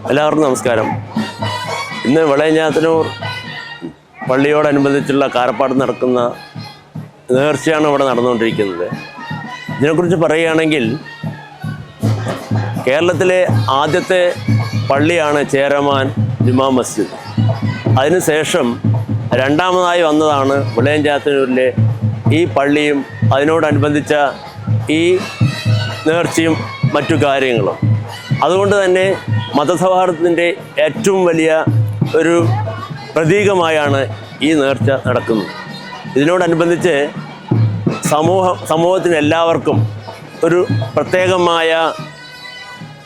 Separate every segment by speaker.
Speaker 1: എല്ലാവർക്കും നമസ്കാരം. ഇന്ന് വെളയഞ്ചാത്തന്നൂർ പള്ളിയോടനുബന്ധിച്ചുള്ള കാരപ്പാട് നടക്കുന്ന നേർച്ചയാണ് ഇവിടെ നടന്നുകൊണ്ടിരിക്കുന്നത്. ഇതിനെക്കുറിച്ച് പറയുകയാണെങ്കിൽ കേരളത്തിലെ ആദ്യത്തെ പള്ളിയാണ് ചേരമാൻ ജുമാ മസ്ജിദ്. അതിനുശേഷം രണ്ടാമതായി വന്നതാണ് വെളയഞ്ചാത്തന്നൂരിലെ ഈ പള്ളിയും അതിനോടനുബന്ധിച്ച ഈ നേർച്ചയും മറ്റു കാര്യങ്ങളും. അതുകൊണ്ട് തന്നെ മതസൗഹാർദ്ദത്തിൻ്റെ ഏറ്റവും വലിയ ഒരു പ്രതീകമായാണ് ഈ നേർച്ച നടക്കുന്നത്. ഇതിനോടനുബന്ധിച്ച് സമൂഹത്തിന് എല്ലാവർക്കും ഒരു പ്രത്യേകമായ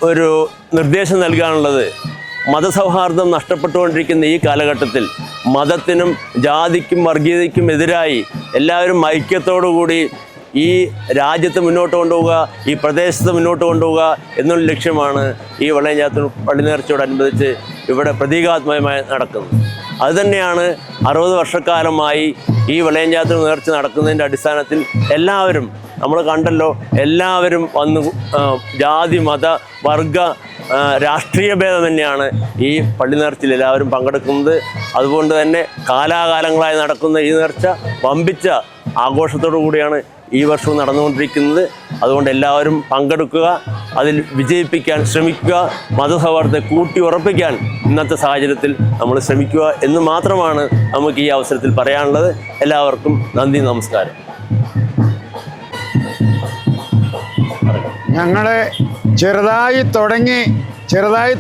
Speaker 1: ഒരു നിർദ്ദേശം നൽകാനുള്ളത്, മതസൗഹാർദ്ദം നഷ്ടപ്പെട്ടുകൊണ്ടിരിക്കുന്ന ഈ കാലഘട്ടത്തിൽ മതത്തിനും ജാതിക്കും വർഗീയതയ്ക്കും എതിരായി എല്ലാവരും ഐക്യത്തോടുകൂടി ഈ രാജ്യത്ത് മുന്നോട്ട് കൊണ്ടുപോവുക, ഈ പ്രദേശത്ത് മുന്നോട്ട് കൊണ്ടുപോവുക എന്നുള്ള ലക്ഷ്യമാണ് ഈ വെളയഞ്ചാത്തന്നൂർ പള്ളി നേർച്ചയോടനുബന്ധിച്ച് ഇവിടെ പ്രതീകാത്മകമായി നടക്കുന്നത്. അതുതന്നെയാണ് 60 വർഷക്കാലമായി ഈ വെളയഞ്ചാത്തന്നൂർ നേർച്ച നടക്കുന്നതിൻ്റെ അടിസ്ഥാനത്തിൽ എല്ലാവരും, നമ്മൾ കണ്ടല്ലോ, എല്ലാവരും വന്ന് ജാതി മത വർഗ രാഷ്ട്രീയ ഭേദം തന്നെയാണ് ഈ പള്ളി നേർച്ചയിൽ എല്ലാവരും പങ്കെടുക്കുന്നത്. അതുകൊണ്ട് തന്നെ കാലാകാലങ്ങളായി നടക്കുന്ന ഈ നേർച്ച വമ്പിച്ച ആഘോഷത്തോടു കൂടിയാണ് ഈ വർഷവും നടന്നുകൊണ്ടിരിക്കുന്നത്. അതുകൊണ്ട് എല്ലാവരും പങ്കെടുക്കുക, അതിൽ വിജയിപ്പിക്കാൻ ശ്രമിക്കുക, മതസൗഹാർദ്ദത്തെ കൂട്ടി ഉറപ്പിക്കാൻ ഇന്നത്തെ സാഹചര്യത്തിൽ നമ്മൾ ശ്രമിക്കുക എന്ന് മാത്രമാണ് നമുക്ക് ഈ അവസരത്തിൽ പറയാനുള്ളത്. എല്ലാവർക്കും നന്ദി, നമസ്കാരം.
Speaker 2: ഞങ്ങൾ ചെറുതായി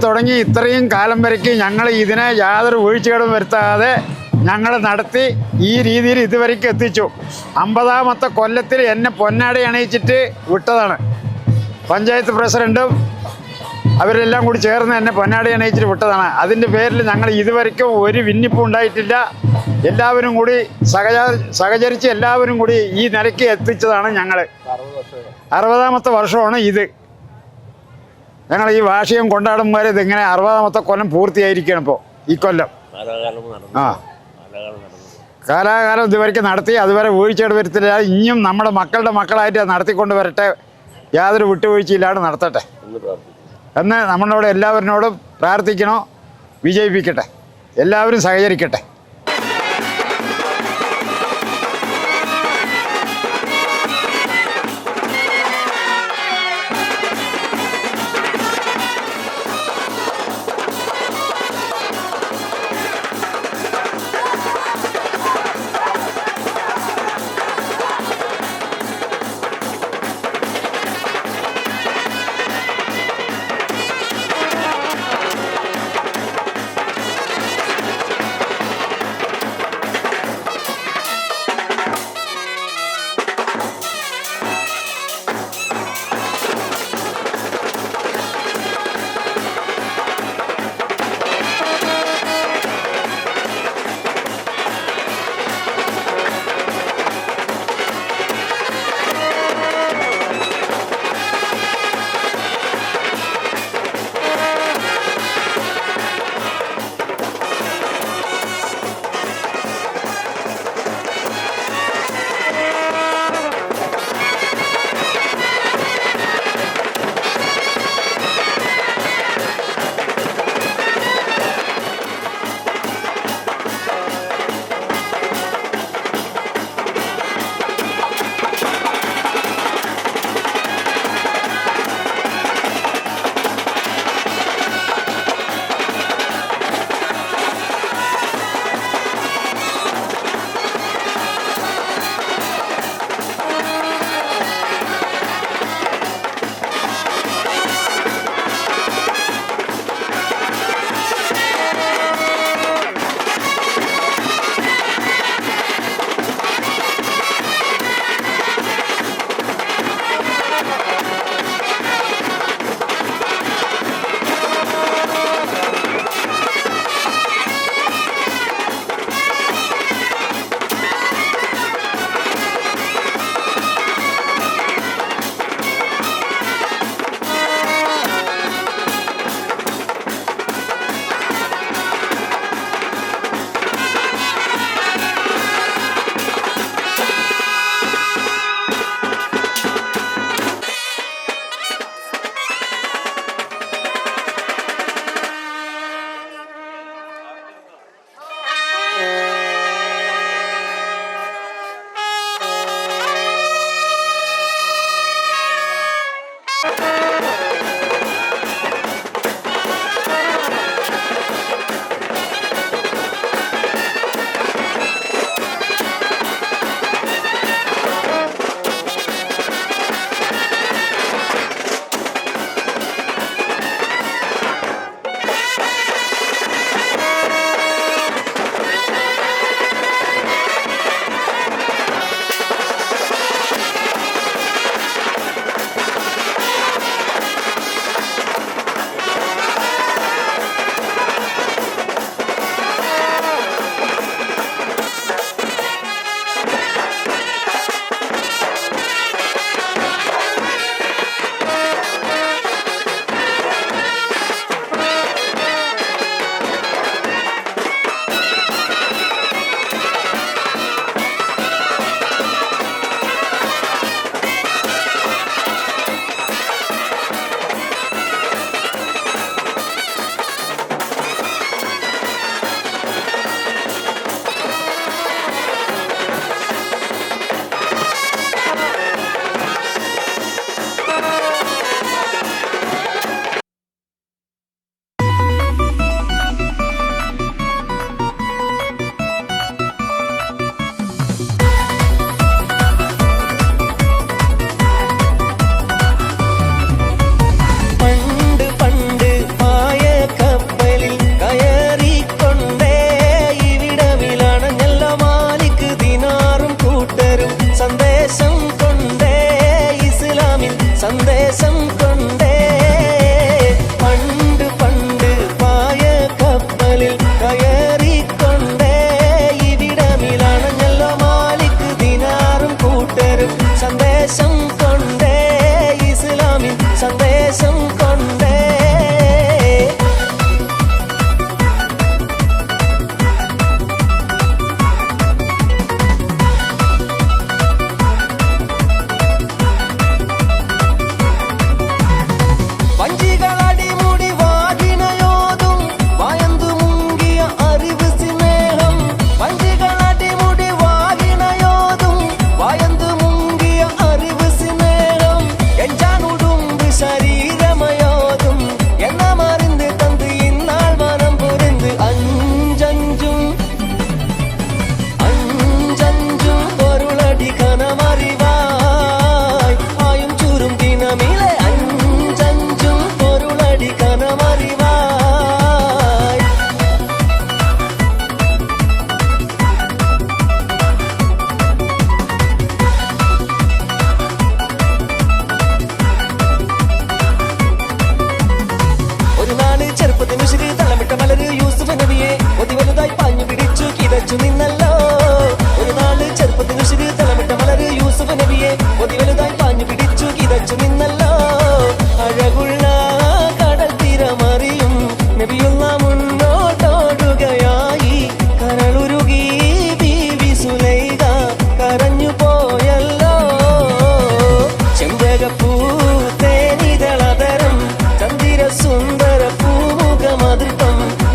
Speaker 2: തുടങ്ങി ഇത്രയും കാലം വരയ്ക്ക് ഞങ്ങൾ ഇതിനെ യാതൊരു വീഴ്ചകളും വരുത്താതെ ഞങ്ങൾ നടത്തി ഈ രീതിയിൽ ഇതുവരയ്ക്ക് എത്തിച്ചു. 50ാമത്തെ കൊല്ലത്തിൽ എന്നെ പൊന്നാടി അണിയിച്ചിട്ട് വിട്ടതാണ്. പഞ്ചായത്ത് പ്രസിഡൻറ്റും അവരെല്ലാം കൂടി ചേർന്ന് എന്നെ പൊന്നാടി അണിയിച്ചിട്ട് വിട്ടതാണ്. അതിൻ്റെ പേരിൽ ഞങ്ങൾ ഇതുവരയ്ക്കും ഒരു ഭിന്നിപ്പും ഉണ്ടായിട്ടില്ല. എല്ലാവരും കൂടി സഹചരിച്ച് എല്ലാവരും കൂടി ഈ നിലയ്ക്ക് എത്തിച്ചതാണ് ഞങ്ങൾ. 60ാമത്തെ വർഷമാണ് ഇത്. ഞങ്ങൾ ഈ വാർഷികം കൊണ്ടാടുമ്പോൾ ഇതിങ്ങനെ 60ാമത്തെ കൊല്ലം പൂർത്തിയായിരിക്കുകയാണ് ഇപ്പോൾ ഈ കൊല്ലം. കാലാകാലം ഇതുവരെയ്ക്ക് നടത്തി, അതുവരെ വീഴ്ചയുടെ വരുത്തില്ല. ഇനിയും നമ്മുടെ മക്കളുടെ മക്കളായിട്ട് നടത്തിക്കൊണ്ട് വരട്ടെ, യാതൊരു വിട്ടുവീഴ്ചയില്ലാതെ നടത്തട്ടെ എന്ന് നമ്മളോട് എല്ലാവരിനോടും പ്രാർത്ഥിക്കണോ. വിജയിപ്പിക്കട്ടെ, എല്ലാവരും സഹകരിക്കട്ടെ.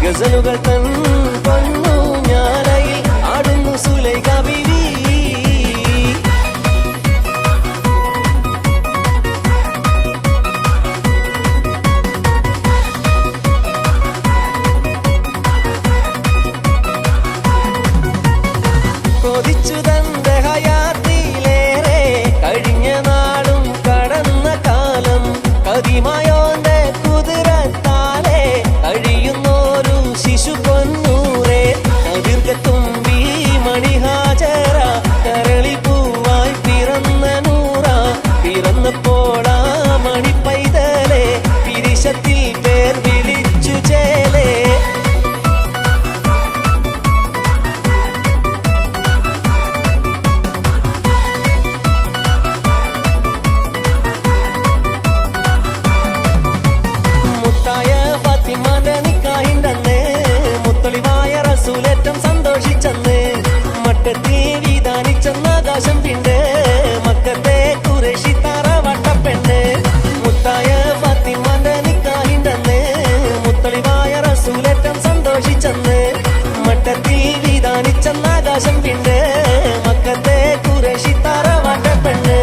Speaker 3: ഗസലുകൾ തൻ പൊന്നു ഞാനയിൽ ആടുന്നു സുലൈഖ ബീവി. കൊതിച്ചു തന്റെ ഹയാത്തിലേറെ കഴിഞ്ഞ നാളും കടന്ന കാലം കതിമായോന്റെ കുതിരത്താലെ കഴിയുന്നോരു ശിശു പൊന്നൂറെ കതിർകത്തുമ്പി മണിഹാജര കരളി പൂവായി പിറന്ന നൂറ പിറന്നപ്പോളാ മണിപ്പൈതലെ പിരിശത്തിൽ പേർ വിളിച്ചു ചേലേ. റസൂലേറ്റം സന്തോഷിച്ചെന്ന് മട്ടത്തിൽ വിധാനിച്ചെന്ന് ആകാശം പിണ്ട് മക്കത്തെ ഖുറൈശി തറവാട്ടപ്പെണ്ണ് മുത്തായ ഫാത്തിമാന്റെ നിക്കാഹിണ്ടെന്ന് മുത്തളിവായ റസൂലേറ്റം സന്തോഷിച്ചെന്ന് മട്ടത്തിൽ വിധാനിച്ചെന്ന് ആകാശം പിണ്ട് മക്കത്തെ ഖുറൈശി തറവാട്ടപ്പെണ്ണ്.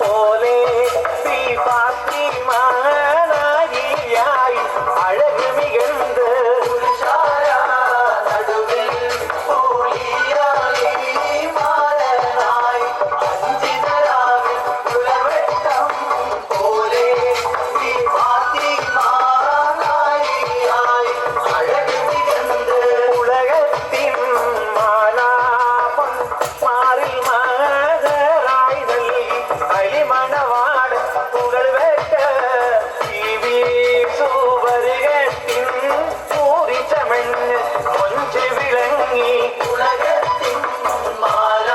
Speaker 3: പോലെ മാനാരിയായി അഴക് മികந்து നടുവിൽ മാനായി അഞ്ചിതരാവിൽ പുലവെട്ടം പോലെ മാനാരിയായി അഴക് മികந்து ഉലകത്തിൻ മാലാപം മാറിൽ മാതരായി നൽകി അലിമണവാട് പുകൾ വെട്ട സൂവരുകത്തിൻ പൂരിച്ചമഞ്ഞ് കൊഞ്ച് വിളങ്ങി ഉലകത്തിൻ മാല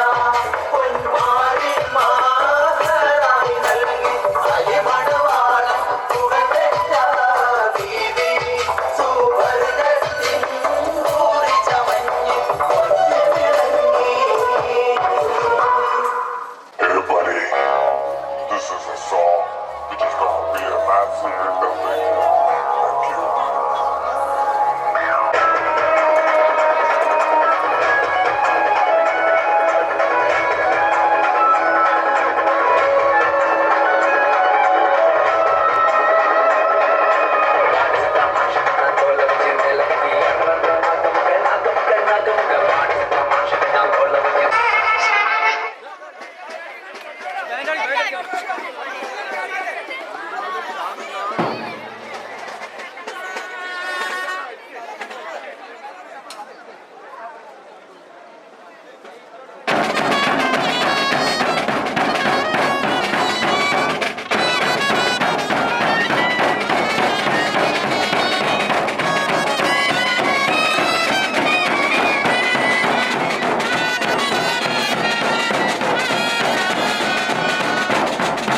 Speaker 3: പൊന്മാരി മാതരായി നൽകി അലിമണവാട് പുകൾ വെട്ട സൂവരുകത്തിൻ പൂരിച്ചമഞ്ഞ് കൊഞ്ച് വിളങ്ങി.
Speaker 4: Everybody, this is a song which is gonna be a massive innovation. Thank you.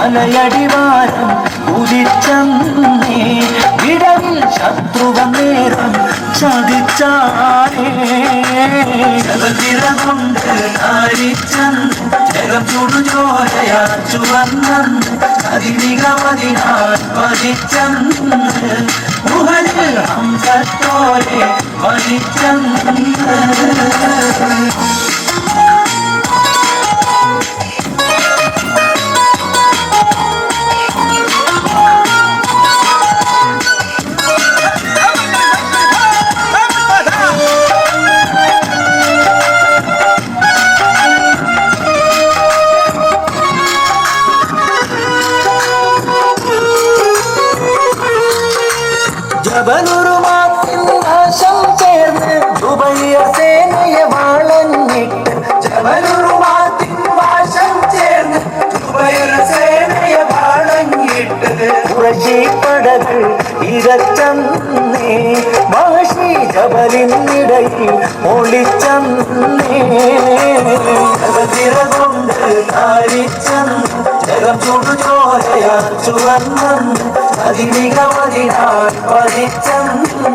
Speaker 3: മലയടിവാരം ഉദിച്ചന്നേ വിടവിൽ ശത്രുവന്നേരം ചതിച്ചാനേ കൊണ്ട് കാരിച്ചന്ന് ജഗം ചുടുചോരയാ ചുവന്നന്ന് അതിമികമതിനാൽ പതിച്ചന്ന് മുഹരിൽ ഹംസത്തോരെ പതിച്ചന്ന് ജബലുറുമാത്തിൻ നാശം ചേർന്ന് ഉഭയ സേനയെ വളഞ്ഞിട്ട് ജബലുറുമാത്തിൻ നാശം ചേർന്ന് ഉഭയ സേനയെ വളഞ്ഞിട്ട് കുറശിപ്പടകൾ ഇരച്ചന്നേ മഹർഷി ജബലിനിടയിൽ ഒളിച്ചന്നേ ജഗതിരകൊണ്ട് കാരിച്ചന്ന് ജഗം ചുടുചോരയാ ചുവന്നന്ന് അതിമികമതിനാൽ പതിച്ചന്ന്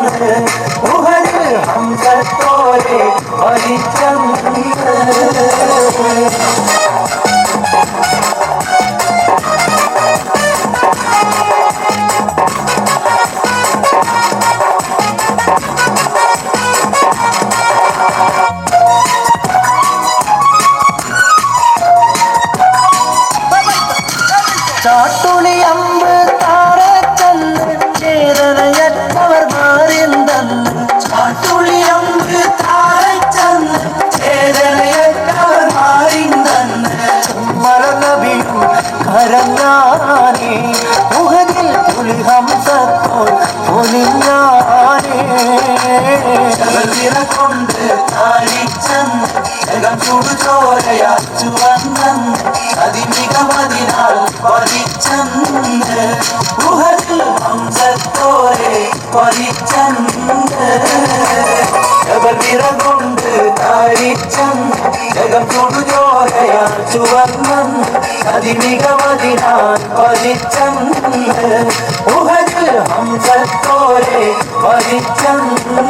Speaker 3: മുഹരിൽ ഹംസത്തോരെ പതിച്ചന്ന് ചാട്ടുളി അമ്പ് താറച്ചന്ന് ചേതനയറ്റവർ മാറിന്തന്ന് ചാട്ടുളി അമ്പ് താറച്ചന്ന് ചേതനയറ്റവർ മാറിന്തന്ന് മലനബിയും കരഞ്ഞാനേ മുഹദിൽ പുലിഹംസത്തോൾ പൊലിഞ്ഞാനേ കൊണ്ട് കാണിച്ചന്ന് ജഗം ചുടുചോരയാ ചുവന്നന്ന് അതിമികമതിനാൽ പതിച്ചന്ന് മുഹദിൽ ഹംസത്തോരെ പതിച്ചന്ന് ജഗതിരകൊണ്ട് കാരിച്ചന്ന് ജഗം ചുടുചോരയാ ചുവന്നന്ന് അതിമികമതിനാൽ പതിച്ചന്ന് മുഹദിൽ ഹംസത്തോരെ പതിച്ചന്ന്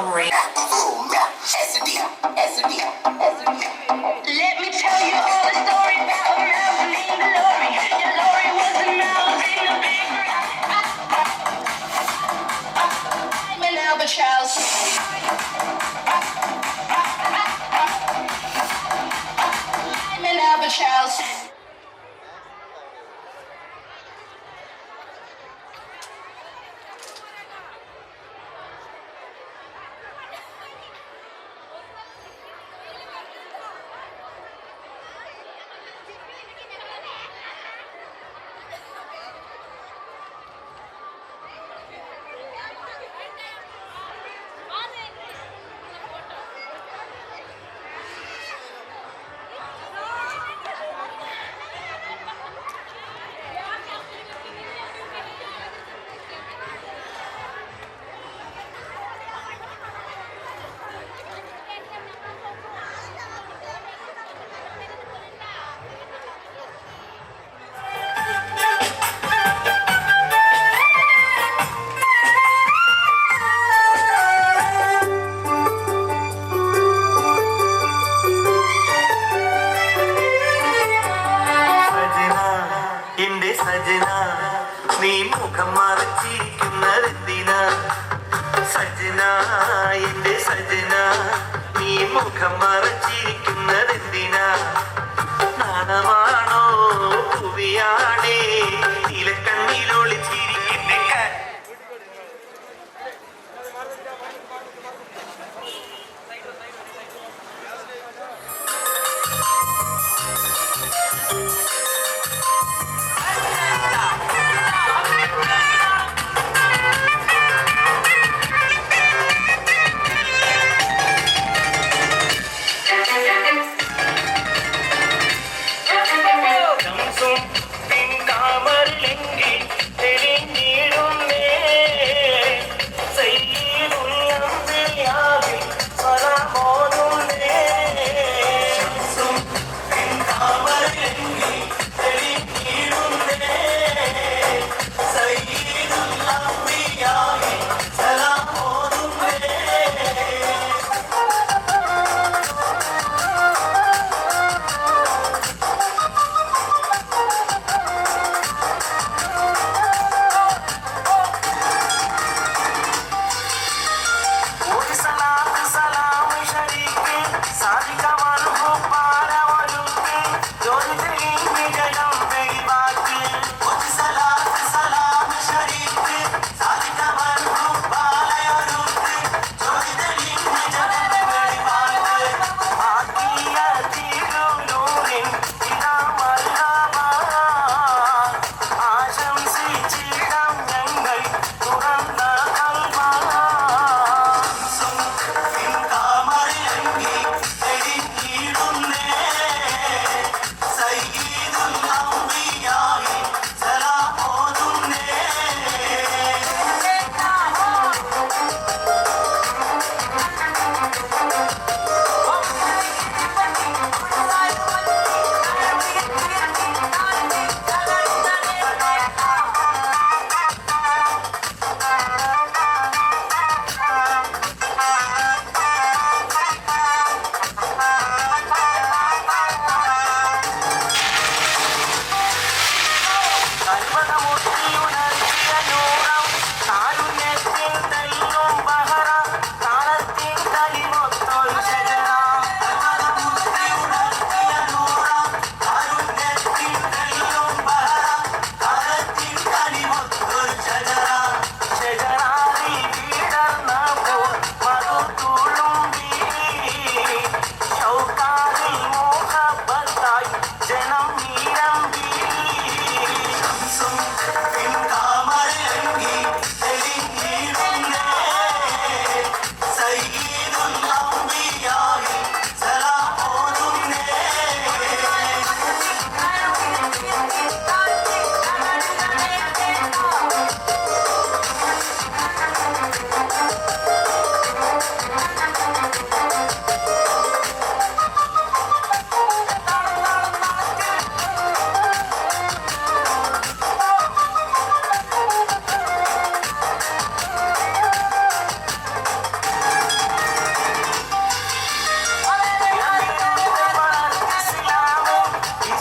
Speaker 5: story. Let me tell you all the story about a mountain named Lori. Yeah, Lori was a mouse in a big I'm an albatross. I'm an albatross.
Speaker 6: Sajana നീ മുഖം മറച്ചിരിക്കുന്നതെന്തിനാ സജന എന്റെ സജന നീ മുഖം മറച്ചിരിക്കുന്നതെന്തിനാ നാണമാണോ പുവിയാണേ നീലക്കണ്ണിലൊളിച്ചിരിക്കുന്ന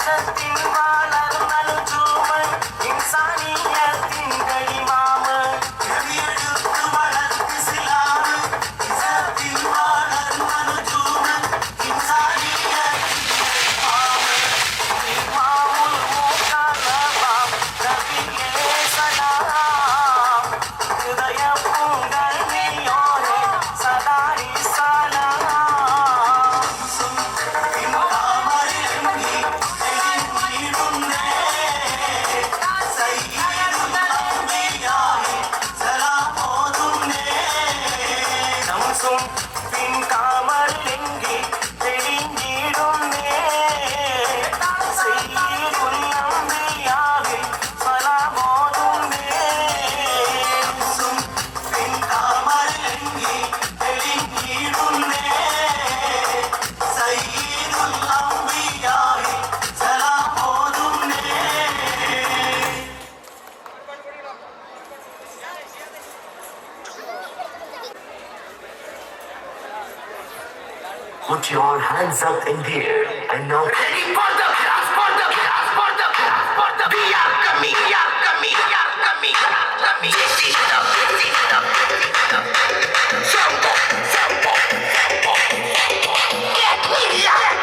Speaker 6: പാസത്തിൻ വളർന്ന നുജൂമൻ ഇൻസാനിയത്തിൻ കളിമാമൻ കവിയെടുത്ത് വളർത്തി ഇസ്ലാമ് ഇസ്സത്തിൻ വളർന്ന നുജൂമൻ ഇൻസാനിയത്തിൻ കളിമാമൻ ഇമാമുൽ മുഖലബാം നബിയേ സലാം ഹൃദയപ്പൂങ്കൾ നീയോനെ സദാരി സലാം
Speaker 7: Put your hands up in the air and now ready for the blast, for the blast, for the blast, for the we are coming, we are coming, we are coming, coming. This is the, this is the, this is the. Sambo, sambo, sambo. Get me up,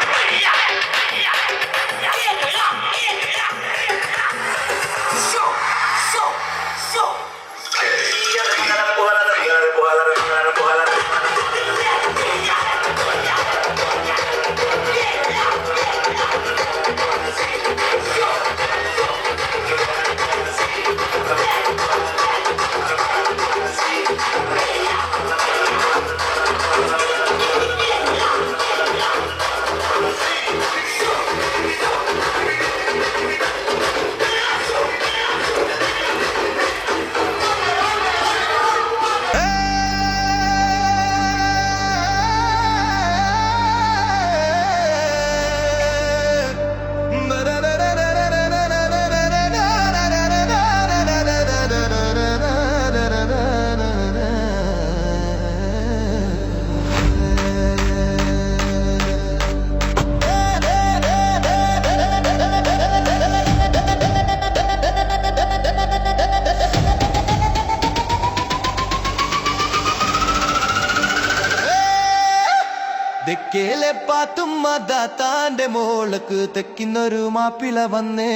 Speaker 3: തെക്കേലെ Pathumma താത്താന്റെ മോൾക്ക് തെക്കിന്നൊരു മാപ്പിള വന്നേ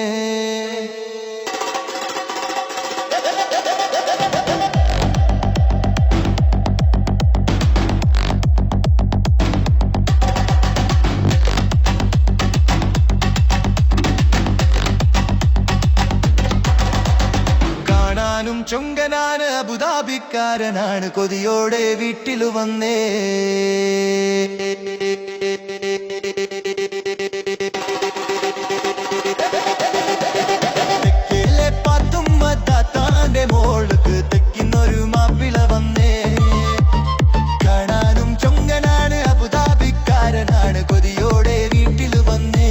Speaker 3: കാണാനും ചൊങ്കനാണ് അബുദാബിക്കാരനാണ് കൊതിയോടെ വീട്ടിൽ വന്നേ തെക്കേലെ പാത്തുമ്മ താത്താന്റെ മോൾക്ക് തെക്കിന്നൊരു മാപ്പിള വന്നേ കാണാനും ചൊങ്കനാണ് അബുദാബിക്കാരനാണ് കൊതിയോടെ വീട്ടിൽ വന്നേ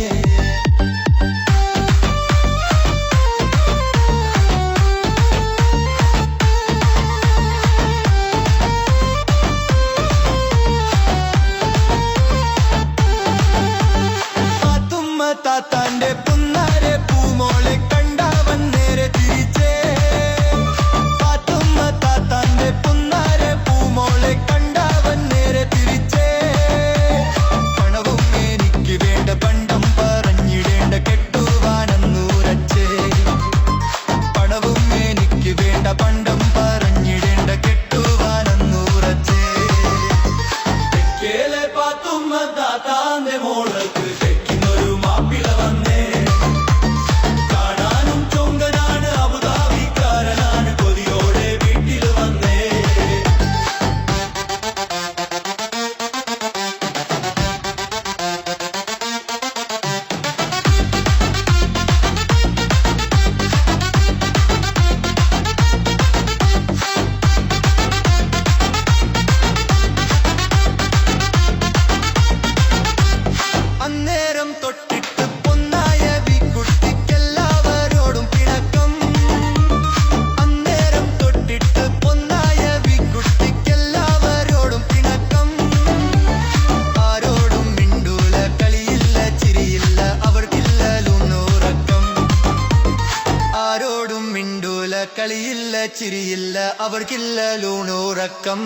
Speaker 8: കളിയില്ല ചിരിയില്ല അവർക്കില്ല ലൂണുറക്കം.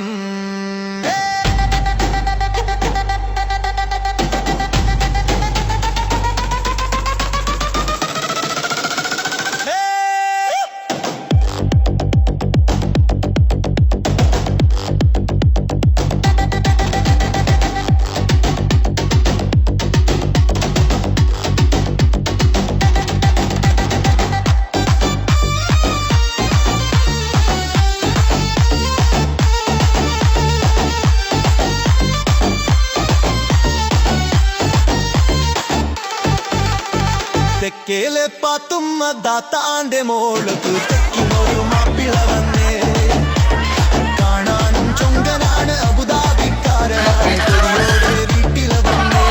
Speaker 8: തെക്കേലെ പാത്തുമ്മ ദാത്താന്റെ മോൾക്ക് തെക്കിനൊരു മാപ്പിള വന്നേ. കാണാനും ചുങ്കനാണ് അബുദാബിക്കാരനാണ് കൊടിയോടെ വീട്ടില വന്നേ.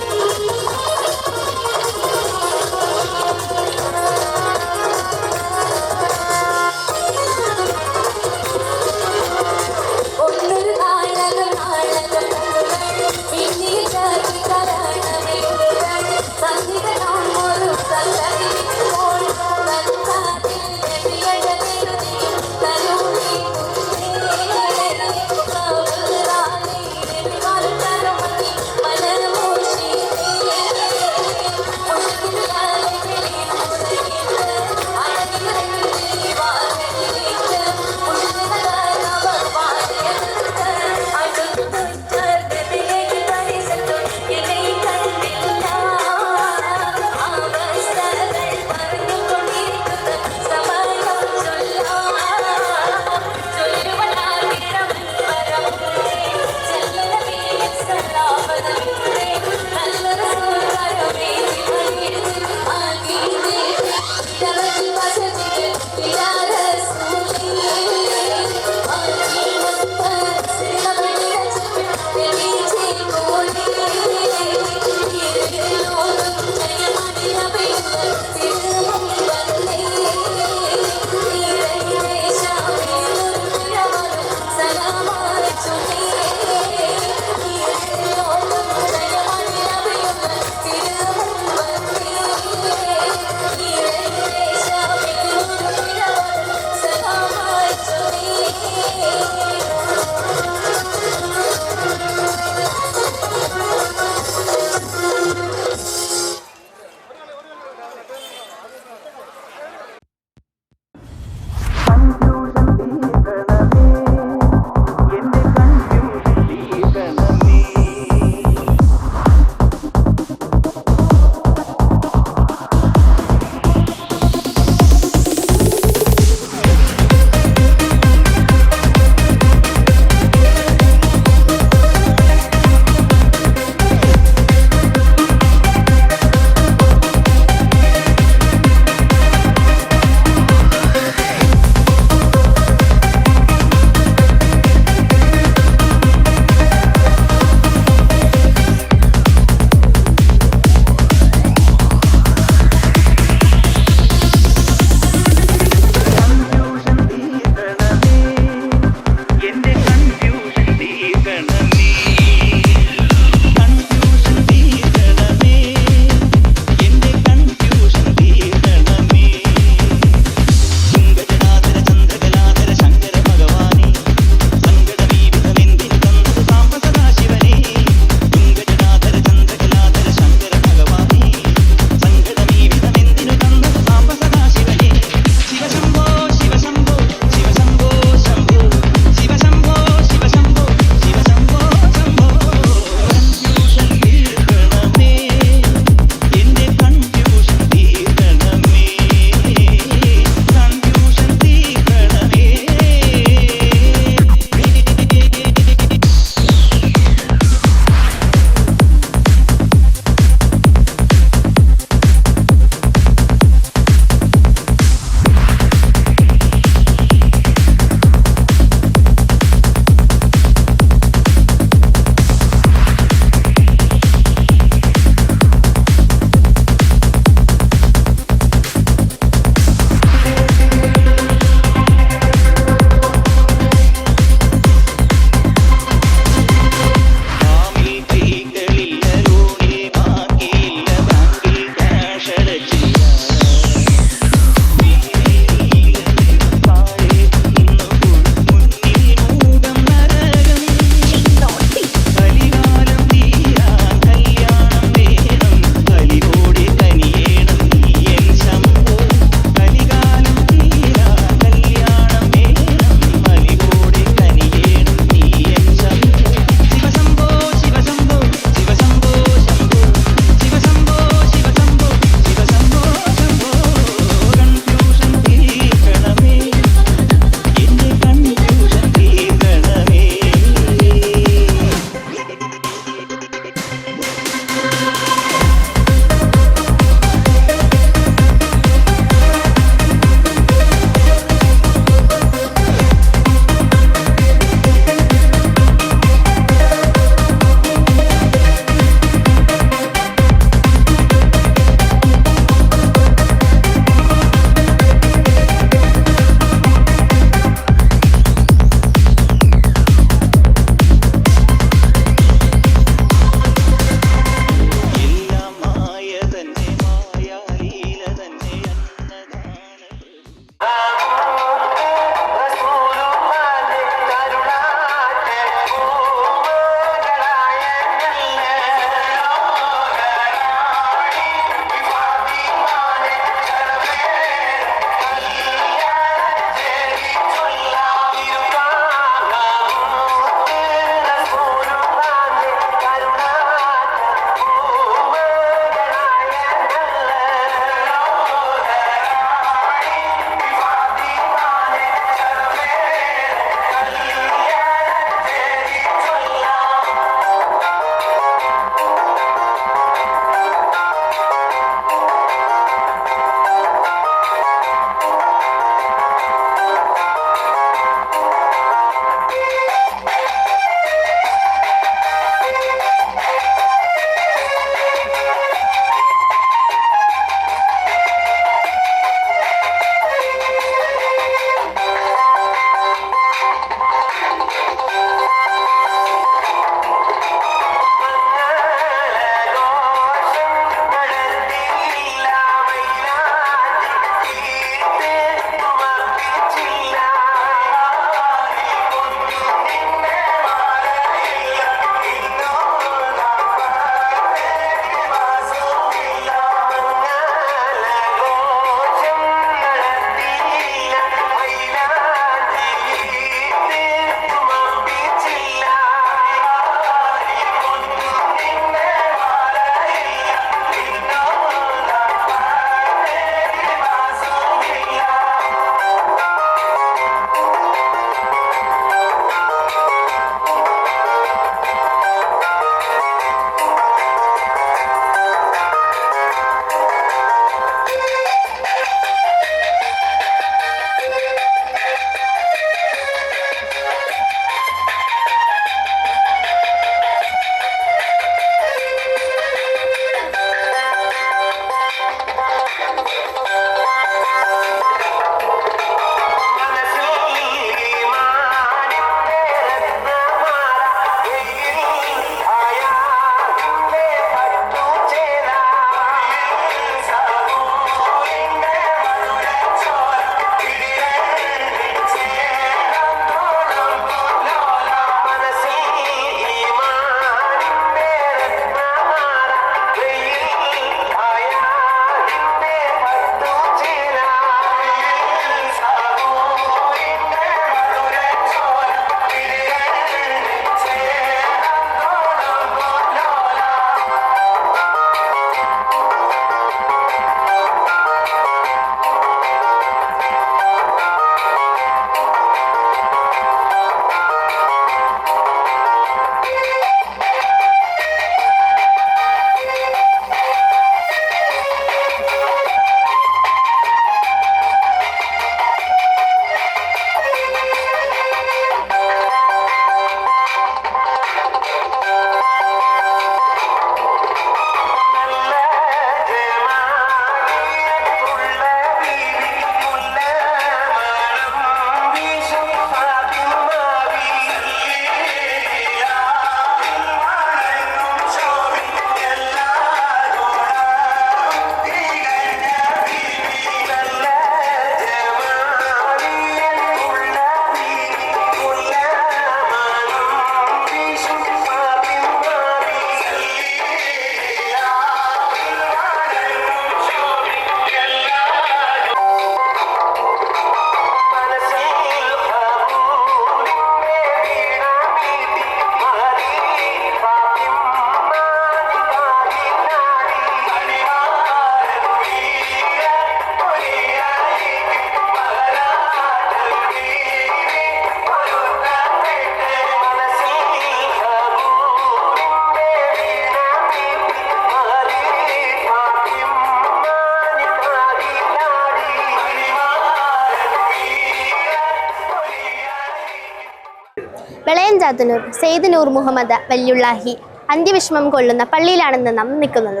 Speaker 9: വെളയഞ്ചാത്തന്നൂർ സെയ്ദ് നൂർ മുഹമ്മദ് വല്യുള്ളാഹി അന്ത്യവിഷമം കൊള്ളുന്ന പള്ളിയിലാണെന്ന് നാം നിൽക്കുന്നത്.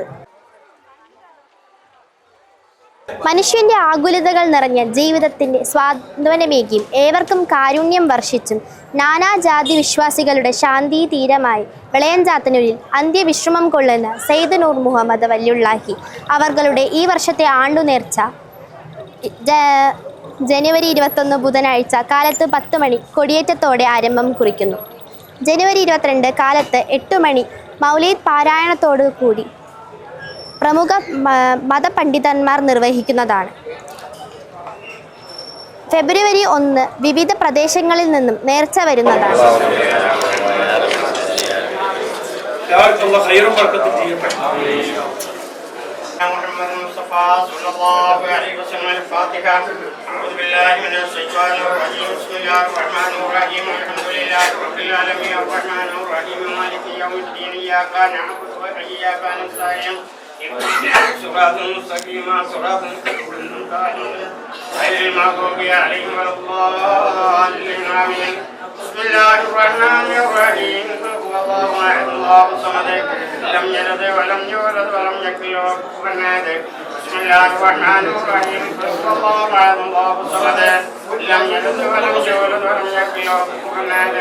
Speaker 9: മനുഷ്യന്റെ ആകുലതകൾ നിറഞ്ഞ ജീവിതത്തിന്റെ സ്വാന്തനമേകിയും ഏവർക്കും കാരുണ്യം വർഷിച്ചും നാനാജാതി വിശ്വാസികളുടെ ശാന്തി തീരമായി വെളയഞ്ചാത്തന്നൂരിൽ അന്ത്യവിശ്രമം കൊള്ളുന്ന സെയ്ദ് നൂർ മുഹമ്മദ് വല്യുള്ളാഹി അവர்களுടെ ഈ വർഷത്തെ ആണ്ടുനേർച്ച ജനുവരി 21 ബുധനാഴ്ച കാലത്ത് 10 മണി കൊടിയേറ്റത്തോടെ ആരംഭം കുറിക്കുന്നു. ജനുവരി 22 കാലത്ത് 8 മണി മൗലീദ് പാരായണത്തോടു കൂടി പ്രമുഖ മതപണ്ഡിതന്മാർ നിർവഹിക്കുന്നതാണ്. ഫെബ്രുവരി 1 വിവിധ പ്രദേശങ്ങളിൽ നിന്നും നേർച്ച വരുന്നതാണ്.
Speaker 10: محمد المصطفى صلى الله عليه وسلم. الفاتحة. أعوذ بالله من الشيطان الرجيم. بسم الله الرحمن الرحيم. الحمد لله رب العالمين الرحمن الرحيم مالك يوم الدين. إياك نعبد وإياك نستعين. اهدنا الصراط المستقيم صراط الذين أنعمت عليهم غير المغضوب عليهم ولا الضالين. آمين. بسم الله الرحمن الرحيم. هو الله أحد الله الصمد لم يلد ولم يولد ولم يكن له كفوا أحد. بسم الله الرحمن الرحيم. هو الله أحد الله الصمد لم يلد ولم يولد ولم يكن له كفوا أحد.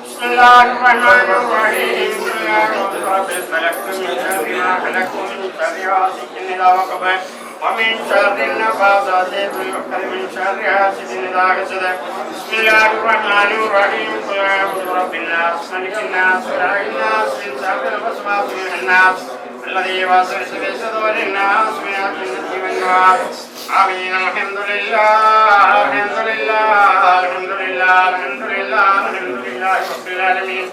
Speaker 10: بسم الله الرحمن الرحيم. يا رب الفلك من شر ما خلق ومن شر غاسق إذا وقب ومن شر النفاثات في العقد من شر حاسد إذا حسد. بسم الله الرحمن الرحيم. قل أعوذ برب الناس ملك الناس إله الناس من شر الوسواس الخناس الذي يوسوس في صدور الناس من الجنة والنار. آمين. الحمد لله الحمد لله الحمد لله الحمد لله الحمد لله رب العالمين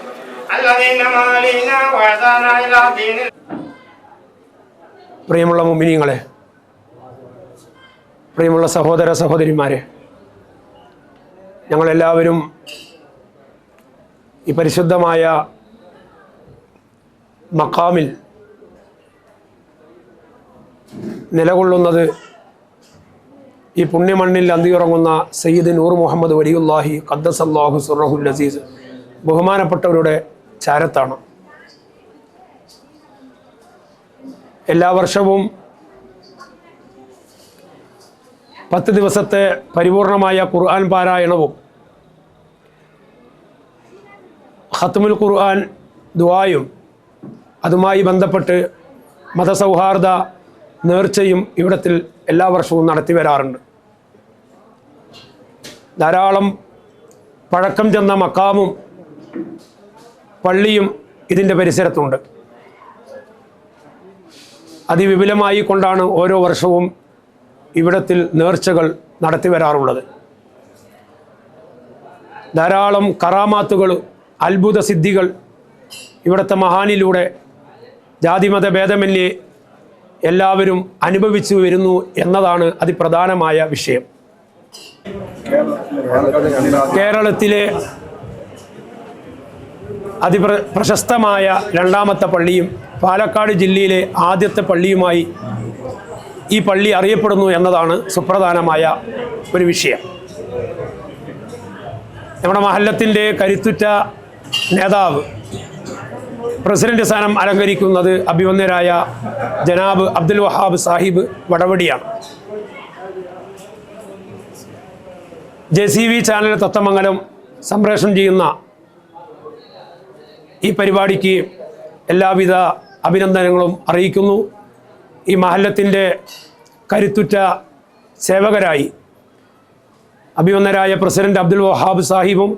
Speaker 10: الذين ما علينا وهدانا إلى دين.
Speaker 11: പ്രിയമുള്ള മുഅ്മിനീങ്ങളെ, പ്രിയമുള്ള സഹോദര സഹോദരിമാരെ, ഞങ്ങളെല്ലാവരും ഈ പരിശുദ്ധമായ മഖാമിൽ നിലകൊള്ളുന്നത് ഈ പുണ്യമണ്ണിൽ അന്തിയുറങ്ങുന്ന സയ്യിദ് നൂർ മുഹമ്മദ് വലിയുല്ലാഹി ഖദ്ദസല്ലാഹു സുറഹുൽ അസീസ് ബഹുമാനപ്പെട്ടവരുടെ ചാരത്താണ്. എല്ലാ വർഷവും 10 ദിവസത്തെ പരിപൂർണമായ ഖുർആൻ പാരായണവും ഖത്മുൽ ഖുർആൻ ദുആയും അതുമായി ബന്ധപ്പെട്ട് മതസൗഹാർദ്ദ നേർച്ചയും ഇവിടത്തിൽ എല്ലാ വർഷവും നടത്തി വരാറുണ്ട്. ധാരാളം പഴക്കം ചെന്ന മക്കാമും പള്ളിയും ഇതിൻ്റെ പരിസരത്തുണ്ട്. അതിവിപുലമായി കൊണ്ടാണ് ഓരോ വർഷവും ഇവിടത്തിൽ നേർച്ചകൾ നടത്തി വരാറുള്ളത്. ധാരാളം കറാമാത്തുകൾ, അത്ഭുത സിദ്ധികൾ ഇവിടുത്തെ മഹാനിലൂടെ ജാതിമത ഭേദമന്യേ എല്ലാവരും അനുഭവിച്ചു വരുന്നു എന്നതാണ് അതിപ്രധാനമായ വിഷയം. കേരളത്തിലെ പ്രശസ്തമായ രണ്ടാമത്തെ പള്ളിയും പാലക്കാട് ജില്ലയിലെ ആദ്യത്തെ പള്ളിയുമായി ഈ പള്ളി അറിയപ്പെടുന്നു എന്നതാണ് സുപ്രധാനമായ ഒരു വിഷയം. നമ്മുടെ മഹല്ലത്തിൻ്റെ കരുത്തുറ്റ നേതാവ് പ്രസിഡന്റ് സ്ഥാനം അലങ്കരിക്കുന്നത് അഭിവന്യരായ ജനാബ് അബ്ദുൽ വഹാബ് സാഹിബ് വടവടിയാണ്. JCV ചാനൽ തത്തമംഗലം സംപ്രേഷണം ചെയ്യുന്ന ഈ പരിപാടിക്ക് എല്ലാവിധ അഭിനന്ദനങ്ങളും അറിയിക്കുന്നു. ഈ മഹല്ലത്തിൻ്റെ കരുത്തുറ്റ സേവകരായി അഭിവന്യരായ പ്രസിഡന്റ് അബ്ദുൽ വഹാബ് സാഹിബും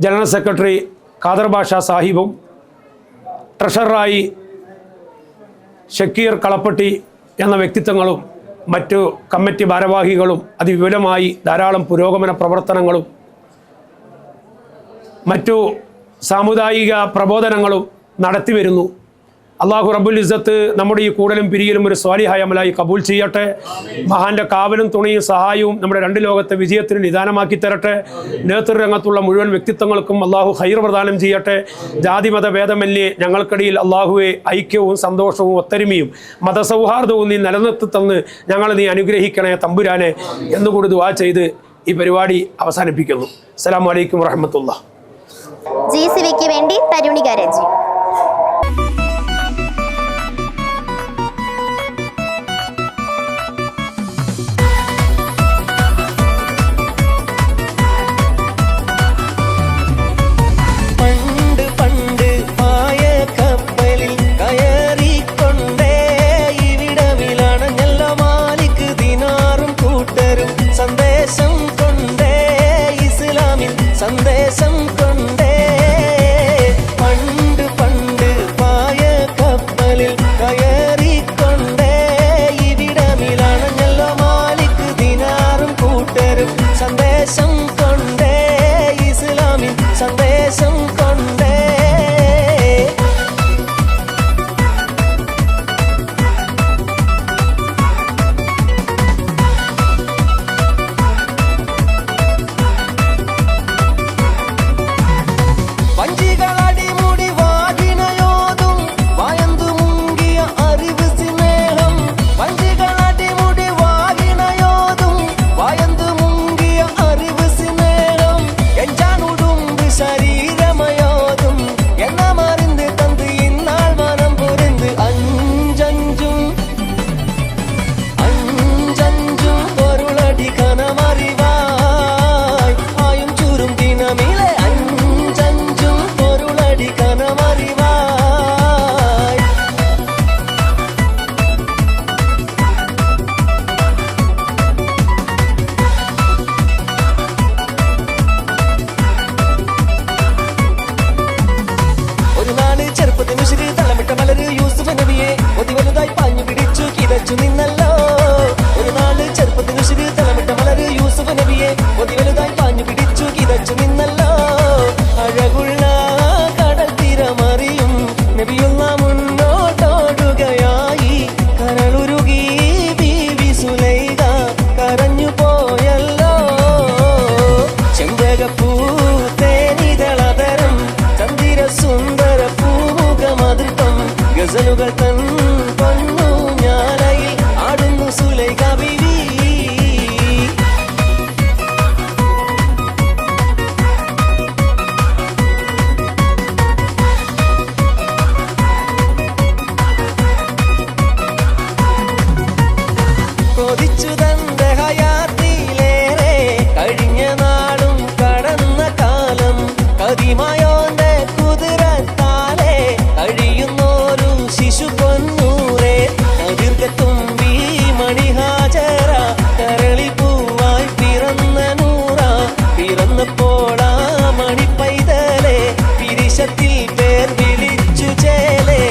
Speaker 11: ജനറൽ സെക്രട്ടറി ഖാദർ ബാഷ സാഹിബും ട്രഷററായി ഷക്കീർ കളപ്പട്ടി എന്ന വ്യക്തിത്വങ്ങളും മറ്റു കമ്മിറ്റി ഭാരവാഹികളും അതിവിപുലമായി ധാരാളം പുരോഗമന പ്രവർത്തനങ്ങളും മറ്റു സാമുദായിക പ്രബോധനങ്ങളും നടത്തി വരുന്നു. അള്ളാഹു റബ്ബുൽ ഇസ്സത്ത് നമ്മുടെ ഈ കൂടലും പിരിയലും ഒരു സ്വാലിഹായ അമലായി കബൂൽ ചെയ്യട്ടെ. മഹാന്റെ കാവലും തുണയും സഹായവും നമ്മുടെ 2 ലോകത്തെ വിജയത്തിന് നിദാനമാക്കി തരട്ടെ. നേതൃരംഗത്തുള്ള മുഴുവൻ വ്യക്തിത്വങ്ങൾക്കും അള്ളാഹു ഖൈർ പ്രദാനം ചെയ്യട്ടെ. ജാതിമത ഭേദമന്യേ ഞങ്ങൾക്കിടയിൽ അള്ളാഹുവെ ഐക്യവും സന്തോഷവും ഒത്തൊരുമയും മതസൗഹാർദ്ദവും നീ നിലനിർത്തി തന്ന് ഞങ്ങളെ നീ അനുഗ്രഹിക്കണേ തമ്പുരാനെ എന്നുകൂടി ദുആ ചെയ്ത് ഈ പരിപാടി അവസാനിപ്പിക്കുന്നു. അസ്സലാമു അലൈക്കും വറഹ്മത്തുള്ളാഹി.
Speaker 9: GCVക്ക് വേണ്ടി തരുണിക രജി.
Speaker 3: സന്ദേശം കൊണ്ടേ പണ്ട് പണ്ട് പായ കപ്പലിൽ കയറിക്കൊണ്ടേ ഇവിടമിലാണല്ലോ മാലിക് ദിനാറും കൂട്ടരും സന്ദേശം കൊണ്ടേ ഇസ്ലാമിൻ സന്ദേശം കൊണ്ടേ നിന്നല്ലോ ഒരു നാട് ചെറുപ്പത്തിന് ശരി തലമിട്ട മലര് യൂസുഫ് നബിയെ ഒതിവലുതായി പാഞ്ഞു പിടിച്ചു കിതച്ചു നിന്നല്ലോ അഴകുള്ള കടൽ തീരമറിയും നബിയുള്ള മുന്നോട്ടോടുകയായി കരളുരുകി ബീവി സുലൈഖ കരഞ്ഞു പോയല്ലോ ചെമ്പകപ്പൂ തേനിതളതരം ചന്ദിര സുന്ദര പൂമുഖമതൃത്വം ഗസലുകൾ തൻ പൊന്നു ഞാനയിൽ ആടുന്നു സുലൈഖ ബീവി കൊതിച്ചു തന്റെ ഹയാത്തിലേറെ കഴിഞ്ഞ നാളും കടന്ന കാലം കതിമായോന്റെ കുതിരത്താലെ കഴിയുന്നോരു ശിശു പൊന്നൂരെ അതിർത്തുമ്പി മണിഹാജര കരളി പൂവായി പിറന്ന നൂറ പിറന്നപ്പോളാ മണി പൈതലെ പിരിശത്തിൽ പേർ വിളിച്ചു ചേലേ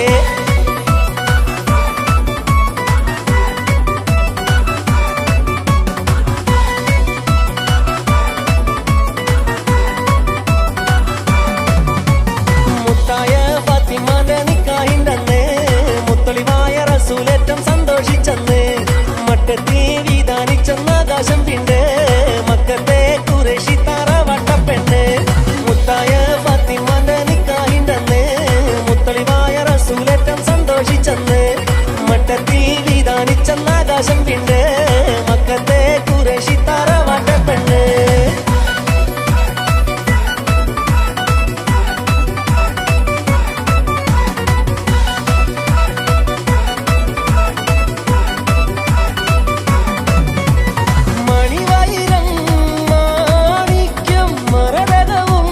Speaker 3: മുത്തായ ഫാത്തിമാന്റെ നിക്കാഹിണ്ടെന്ന് മുത്തളിവായ റസൂലേറ്റം സന്തോഷിച്ചെന്ന് മട്ടത്തിൽ വിധാനിച്ചെന്ന ആകാശം പിണ്ട് മക്കത്തെ കുറേശി തറവട്ടപ്പെണ്ണ് മുത്തായ ഫാത്തിമാന്റെ നിക്കാഹിണ്ടെന്ന് മുത്തളിവായ റസൂലേറ്റം സന്തോഷിച്ചെന്ന് മട്ടത്തിൽ വിധാനിച്ചെന്ന ആകാശം പിണ്ട് മക്കത്തെ കുറേശി തറവട്ടപ്പെണ്ണ് മണിവൈരം മാണിക്യം മരതകവും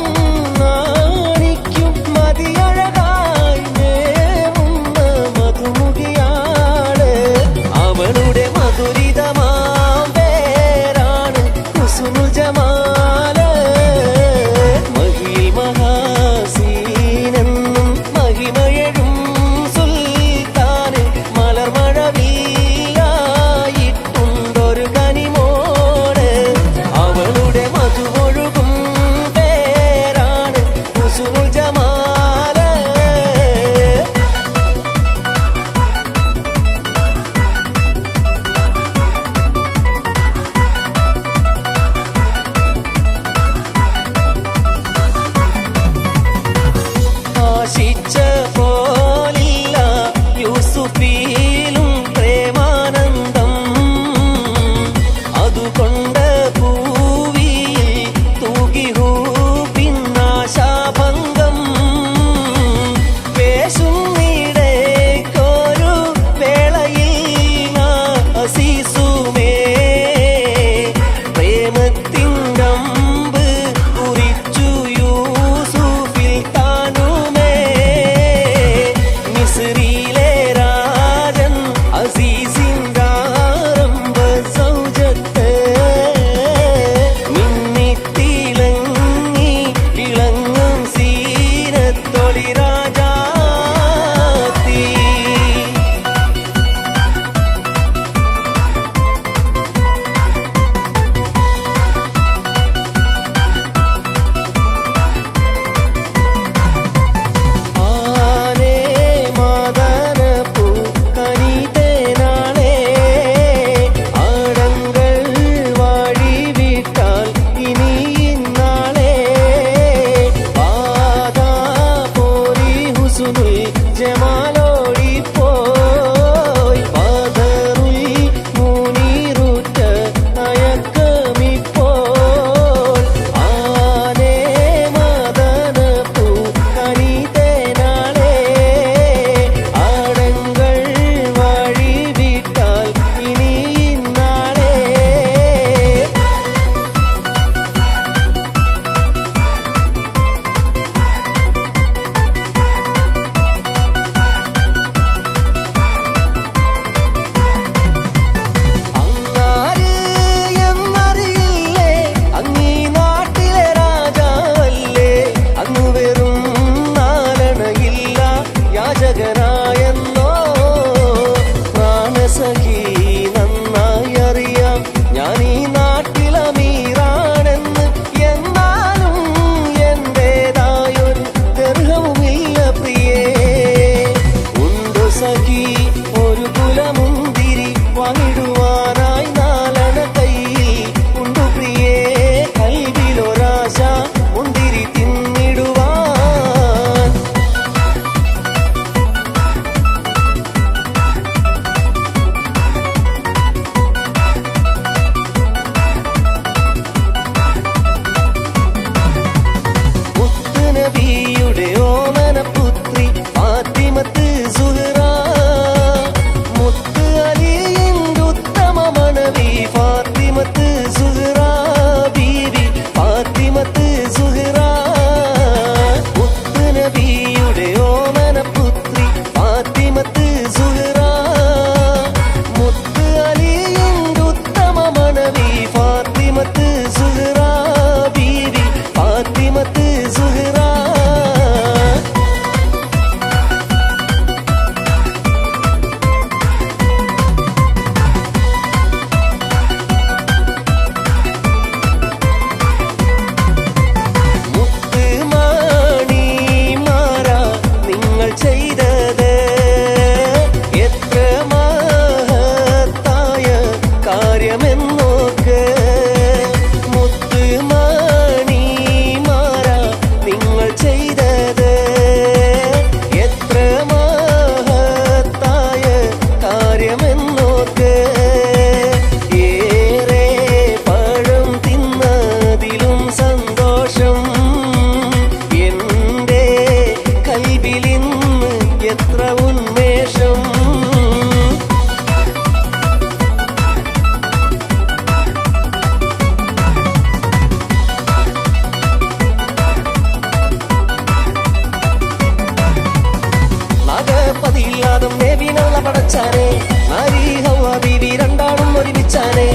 Speaker 3: നാണിക്കും മതിയഴകായി മേവുന്ന മധുമുഖിയാണ് അവളുടെ മധുരി സഖി നന്നായി അറിയാം ഞാൻ ഈ നാട്ടിലമീറാണെന്ന്. എന്നാലും എന്റേതായൊരു ദർഹവുമില്ല പ്രിയേ. ഉണ്ടു സഖി ഒരു കുലമുന്തിരി വാങ്ങിടുവാനായി നാലണ കയ്യിൽ ഉണ്ടു പ്രിയേ. കൽവിലൊരാശ മുന്തിരി തിന്നിടുവാൻ. മുത്തുനബിയുടെ ഓമനപുത്രി ഫാത്തിമത്ത് സുഹ്റ. മുത്ത് അലിയിൻ്റെ ഉത്തമ മണവി ഫാത്തിമത്ത് സുഹ്റ ബീവി ഫാത്തിമത്ത് സുഹ്റ. മുത്തുനബിയുടെ ഓമനപുത്രി ഫാത്തിമത്ത് സുഹ്റ. മുത്ത് അലിയിൻ്റെ ഉത്തമ മണവി ഫാത്തിമത്ത് സുഹ്റ ബീവി ഫാത്തിമത്ത് സുഹ്റ. മുത്ത് മണിമാരാ നിങ്ങൾ ചെയ്തത് എത്ര മഹത്തായ കാര്യമെന്നോക്ക്. മുത്ത് മണിമാരാ നിങ്ങൾ ചെയ്തത് എത്ര മഹത്തായ കാര്യമെന്നോക്ക്. ഏറെ പഴം തിന്നതിലും സന്തോഷം എന്റെ കൽവിലിന്ന് എത്ര ഉന്മേഷം. നാഗപതിയില്ലാതും ദേവിനുള്ള പടച്ചാനെ നാരി ഹൗവ ബീവി രണ്ടാളും ഒരുമിച്ചാനെ.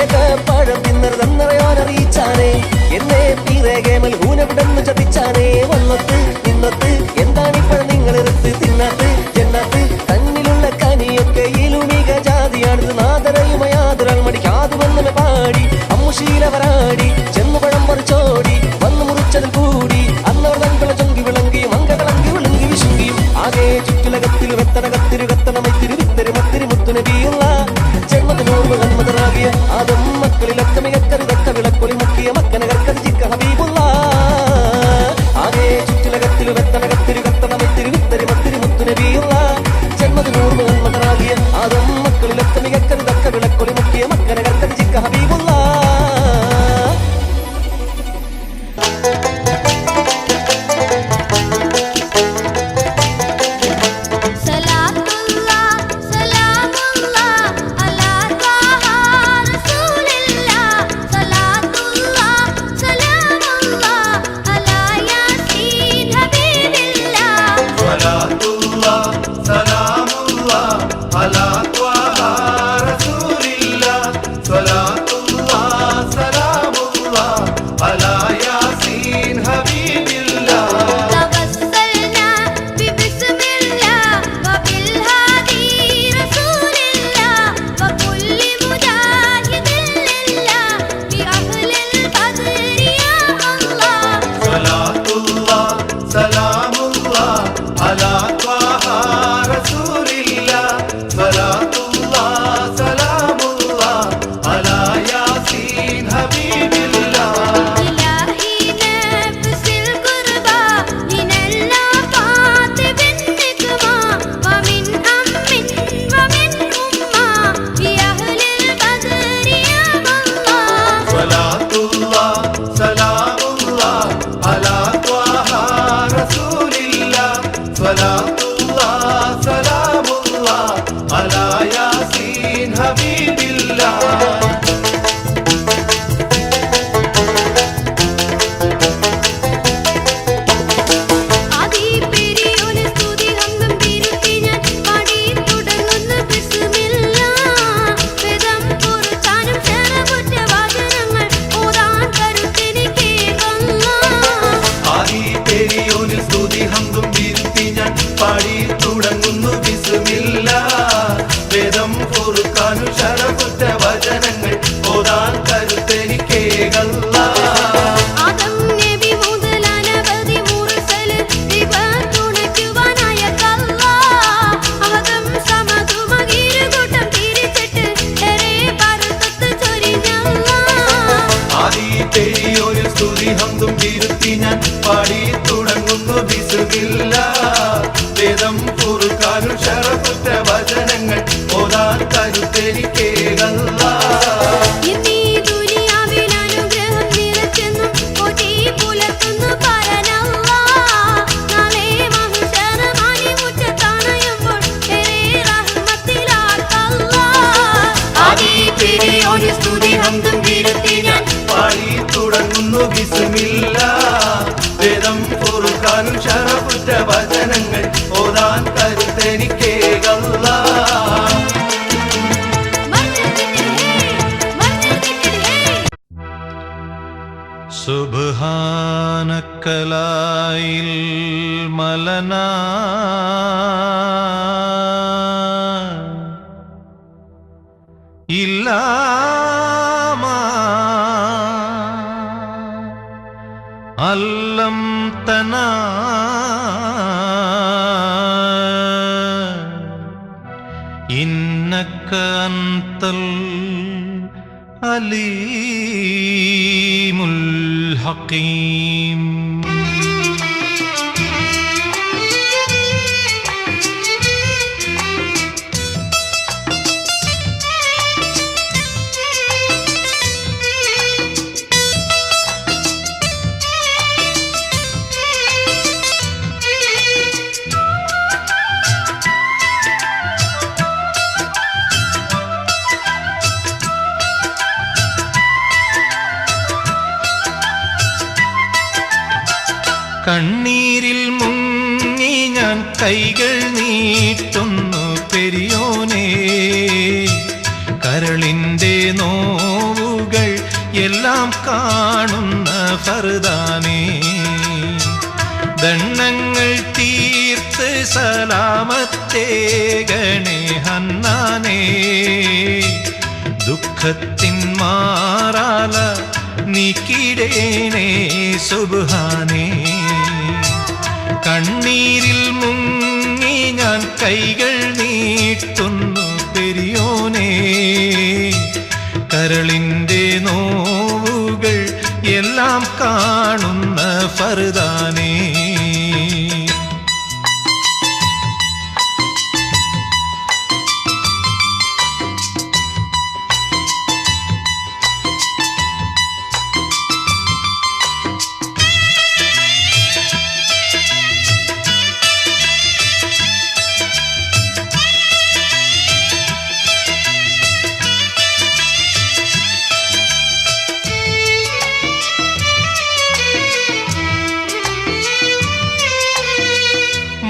Speaker 3: ഏക പഴം തിന്നറിയാനറിയിച്ചാനെ എന്നെ പീറേകേമൽ ഊനവിടന്ന് ചതിച്ചാനെ. വന്നത്ത് നിന്നത്ത് എന്താണിപ്പോഴും നിങ്ങളെടുത്ത് തിന്നാത്ത് ജന്നാത്ത് തന്നിലുള്ള കനിയൊക്കെ ഇലുമിക ജാതിയാണിത്. നാദരയുമയാതുരാൾ മടിക്കാതു വന്നു പാടി അമ്മുശീലവരാടി ചെന്നുപഴം പറിച്ചോടി വന്നു മുറിച്ചതിൽ കൂടി അന്നവർ തങ്കള ചൊങ്കി വിളങ്കി മങ്കകളങ്കി വിളങ്കി വിശുങ്കിയും ആകെ ചുറ്റുലകത്തിൽ വെത്തനകത്തിരു കത്തനമൈത്തിരി വിത്തരി മത്തിരി മുത്തുനബിയുള്ള ജന്മത്തിനോർമ്മ കന്മതറാകിയ ആദം മക്കളിലൊക്കെ മികക്കരുതൊക്കെ വിളക്കൊളി മുക്കിയ മക്കനകർക്കത് ജിക്ക ഹബീബുള്ള. ആകെ ചുറ്റുലകത്തിൽ വെത്തനകത്തിരു കത്തനമൈത്തിരി വിത്തരി മത്തിരി മുത്തുനബിയുള്ള ജന്മത്തിനോർമ്മ കന്മതറാകിയ ആദം മക്കളിലൊക്കെ മികക്കരുതൊക്കെ വിളക്കൊളി മുക്കിയ മക്കനകർക്കത് ജിക്ക ഹബീബുള്ള.
Speaker 8: പാടി തുടങ്ങുന്നു ബിസ്മില്ലാ വേദം പൊറുക്കാനും ശരപുറ്റ വചനങ്ങൾ ഓതാൻ കരുത്തെനിക്കേകല്ല.
Speaker 5: ആദം നബി മുതൽ അനവധി മുർസല് തുണയ്ക്കുവാനായതല്ല. ആദം സമതു മകീരുകൂട്ടം തിരിച്ചിട്ട് ഏറെ ബർക്കത്ത് ചൊരിഞ്ഞല്ല.
Speaker 8: ആദി പെരിയൊരു സ്തുതി ഹംദും കീർത്തി ഞാൻ പാടി തുടങ്ങുന്നു ബിസ്മില്ലാ. വേദം പൊറുക്കാനും ശരപുറ്റ വചനങ്ങൾ ഓതാൻ കരുത്തെനിക്കേകല്ല.
Speaker 5: ഇന്നീ ദുനിയാവിൽ അനുഗ്രഹം നിറച്ചെന്നും കൊടി പുലർത്തുന്നു പരനല്ല. നാളെ മഹ്ശറമാനി മുറ്റത്തണയുമ്പോൾ ഏറെ റഹ്മത്തിലാക്കല്ല.
Speaker 8: ആദി പെരിയൊരു സ്തുതി ഹംദും കീർത്തി ഞാൻ പാടി തുടങ്ങുന്നു ബിസ്മില്ലാ. വേദം പൊറുക്കാനും ശരപുറ്റ വചനങ്ങൾ ഓതാൻ കരുത്തെനിക്കേകല്ല. സുബ്ഹാനക്കലായിൽ മലനാ ഇല്ലാമാ അല്ലം തനാ ഇന്നക അന്തൽ അലീമുൽ ഹകീം. കണ്ണീരിൽ മുങ്ങി ഞാൻ കൈകൾ നീട്ടുന്നു പെരിയോനേ. കരളിൻ്റെ നോവുകൾ എല്ലാം കാണുന്ന ഫർദാനേ. ദണ്ണങ്ങൾ തീർത്ത് സലാമത്തേകണേ ഹന്നാനേ. ദുഃഖത്തിൻ മാറാല നീക്കിടേണേ സുബ്ഹാനേ. കണ്ണീരിൽ മുങ്ങി ഞാൻ കൈകൾ നീട്ടുന്നു പെരിയോനേ. കരളിൻ്റെ നോവുകൾ എല്ലാം കാണുന്ന ഫർദാനേ.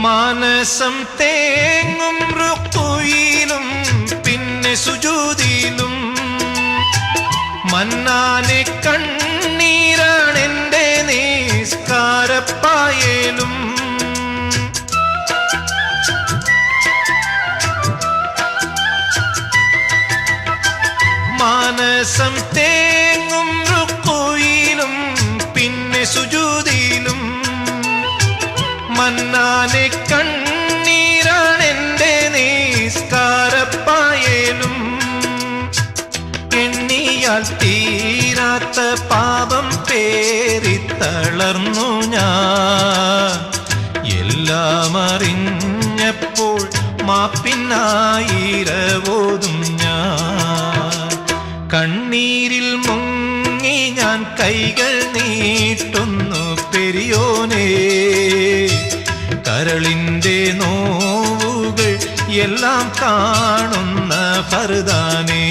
Speaker 8: മാനസം തേങ്ങും റുക്കുയിലും പിന്നെ സുജൂദിലും മന്നാനെ കണ്ണീരാണെൻ്റെ നിസ്കാരപ്പായലും. മാനസം തേങ്ങും റുക്കുയിലും പിന്നെ സുജൂദിലും മന്നാനെ കണ്ണീരാണെൻ്റെ നിസ്കാരപ്പായലും. എണ്ണിയാൽ തീരാത്ത പാപം പേറിത്തളർന്നു ഞാൻ. എല്ലാം അറിഞ്ഞപ്പോൾ മാപ്പിനായിരവോതും ഞാൻ. കണ്ണീരിൽ മുങ്ങി ഞാൻ കൈകൾ നീട്ടുന്നു പെരിയോനേ. കരളിൻ്റെ നോവുകൾ എല്ലാം കാണുന്ന ഫർദാനേ.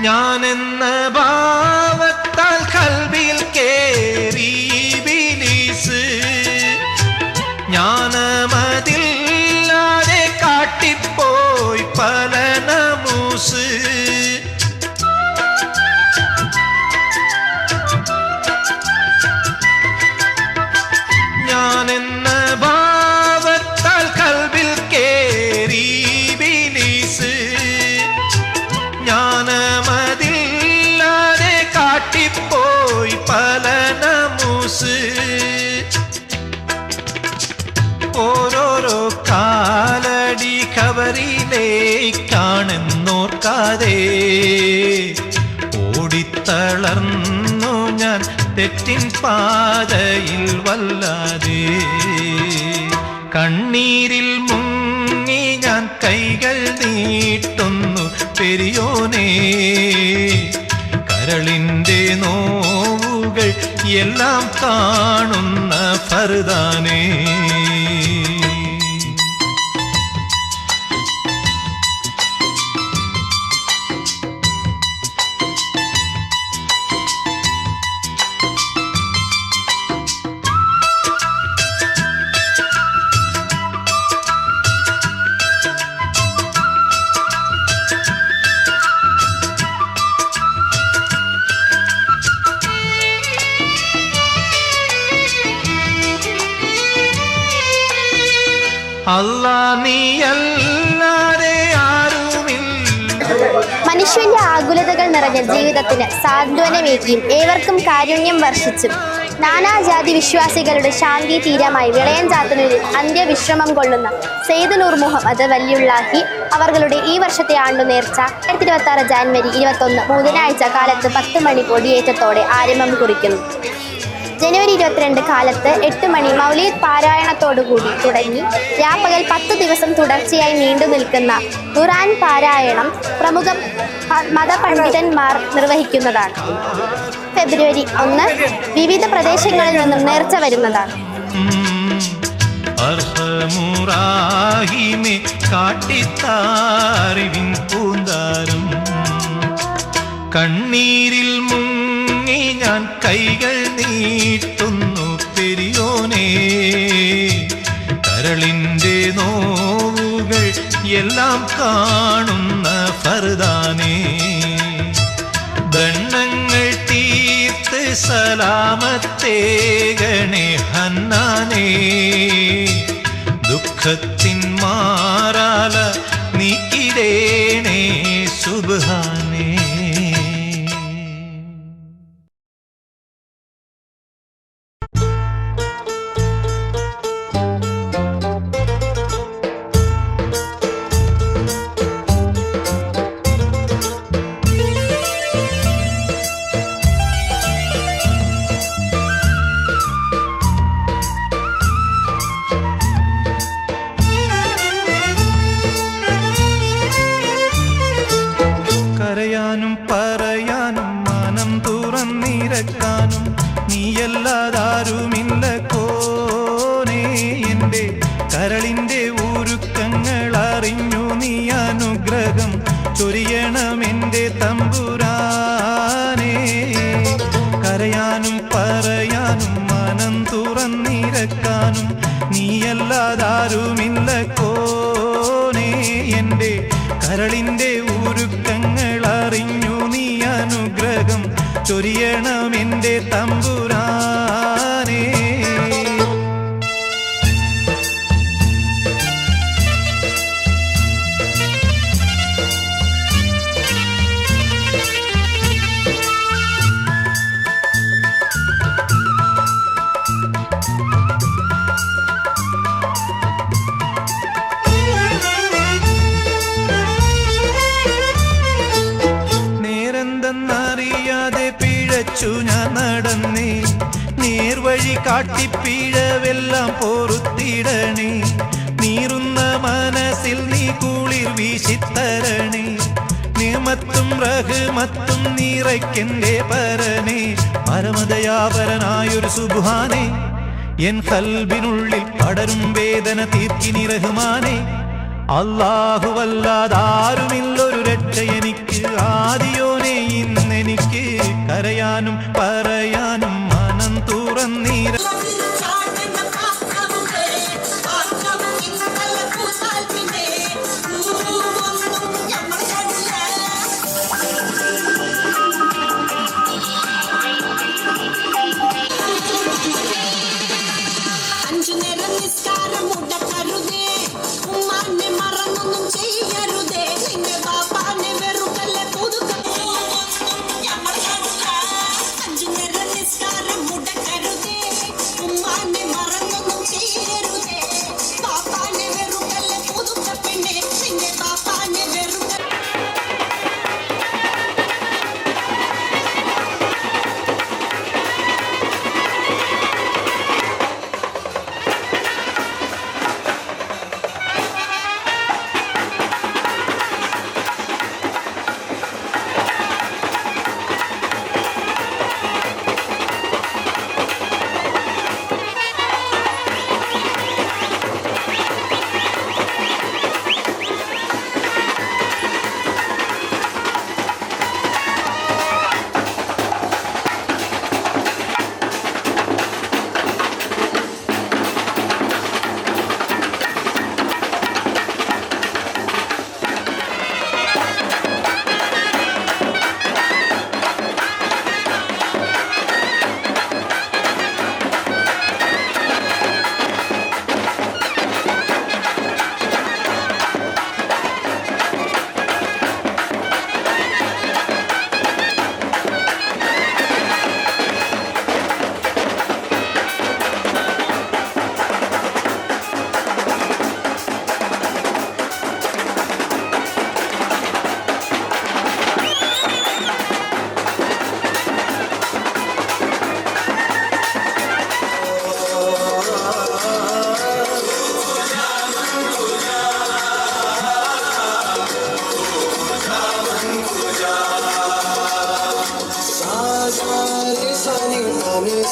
Speaker 8: ഞാനെന്ന ഭാവത്താൽ കൽബിൽ കേറി ഇബ്ലീസ് ജ്ഞാനമതില്ലാതെ കാട്ടിപ്പോയി പല നമൂസ് ഞാനെന്ന ഭാവത്താൽ കൽബിൽ കേറി ഇബ്ലീസ് ജ്ഞാനമതില്ലാതെ കാട്ടിപ്പോയി പല നമൂസ് ഓരോരോ കാലടി കബറിലേക്കാണെന്നോർക്കാതെ ഓടിത്തളർന്നു ഞാൻ തെറ്റിൻ പാതയിൽ വല്ലാതെ കണ്ണീരിൽ മുങ്ങി ഞാൻ കൈകൾ നീട്ടുന്നു പെരിയോനേ കരളിൻ്റെ നോവുകൾ എല്ലാം കാണുന്ന ഫർദാനേ അല്ലാ നീയല്ലാതെ ആരുമില്ല.
Speaker 9: മനുഷ്യന്റെ ആകുലതകൾ നിറഞ്ഞ ജീവിതത്തിന് സാന്ത്വനമേകിയും ഏവർക്കും കാരുണ്യം വർഷിച്ചും നാനാജാതി വിശ്വാസികളുടെ ശാന്തി തീരമായി വിളയൻ ചാത്തനൂരിൽ അന്ത്യവിശ്രമം കൊള്ളുന്ന സെയ്ദ് നൂർ മുഹമ്മദ് വല്യുള്ളാഹി അവர்களுടെ ഈ വർഷത്തെ ആണ്ടുനേർച്ച 2026 ജാനുവരി 21 ബുധനാഴ്ച കാലത്ത് 10 മണി കൊടിയേറ്റത്തോടെ ആരംഭം കുറിക്കുന്നു. ജനുവരി 22 കാലത്ത് 8 മണി മൗലീദ് പാരായണത്തോടുകൂടി തുടങ്ങി രാപ്പകൽ 10 ദിവസം തുടർച്ചയായി നീണ്ടു നിൽക്കുന്ന ഖുർആൻ പാരായണം പ്രമുഖ മതപണ്ഡിതന്മാർ നിർവഹിക്കുന്നതാണ്. ഫെബ്രുവരി 1 വിവിധ പ്രദേശങ്ങളിൽ നിന്നും നേർച്ച വരുന്നതാണ്.
Speaker 8: കണ്ണീരിൽ മുങ്ങി ഞാൻ കൈകൾ നീട്ടുന്നു പെരിയോനേ കരളിൻ്റെ നോവുകൾ എല്ലാം കാണുന്ന ഫർദാനേ ദണ്ണങ്ങൾ തീർത്ത് സലാമത്തേകണേ ഹന്നാനേ ദുഃഖത്തിൻ മാറാല നീക്കിടേണേ സുബ്ഹാനേ. കരയാനും പറയാനും മനം തുറന്നിരക്കാനും നീയല്ലാതാരുമില്ല കോനേ എൻ്റെ കരളിൻ്റെ ഊരുക്കങ്ങൾ അറിഞ്ഞു നീ അനുഗ്രഹം ചൊരിയണമെൻ്റെ തമ്പുരാനേ കരയാനും പറയാനും മനം തുറന്നിരക്കാനും നീയല്ലാതാരുമില്ല കോനേ എൻ്റെ കരളിൻ്റെ ഊരുക്കങ്ങൾ അറിഞ്ഞു നീ അനുഗ്രഹം ചൊരിയണമെൻ്റെ തമ്പുരാനേ നേരെന്തെന്നറിയാതെ പിഴച്ചു ഞാൻ നടന്നേ നേർവഴി കാട്ടിപ്പിഴവെല്ലാം പൊറുത്തിടണേ നീറുന്ന മനസ്സിൽ നീ കുളിർ വീശിത്തരണേ നിയമത്തും റഹ്മത്തും നിറയ്ക്കെന്റെ പരനേ പരമദയാപരനായൊരു സുബ്ഹാനേ എൻ ഖൽബിനുള്ളിൽ പടരും വേദന തീർക്കിനി റഹ്മാനേ അല്ലാഹുവല്ലാതാരുമില്ലൊരു രക്ഷ എനിക്ക് ആദിയോനേ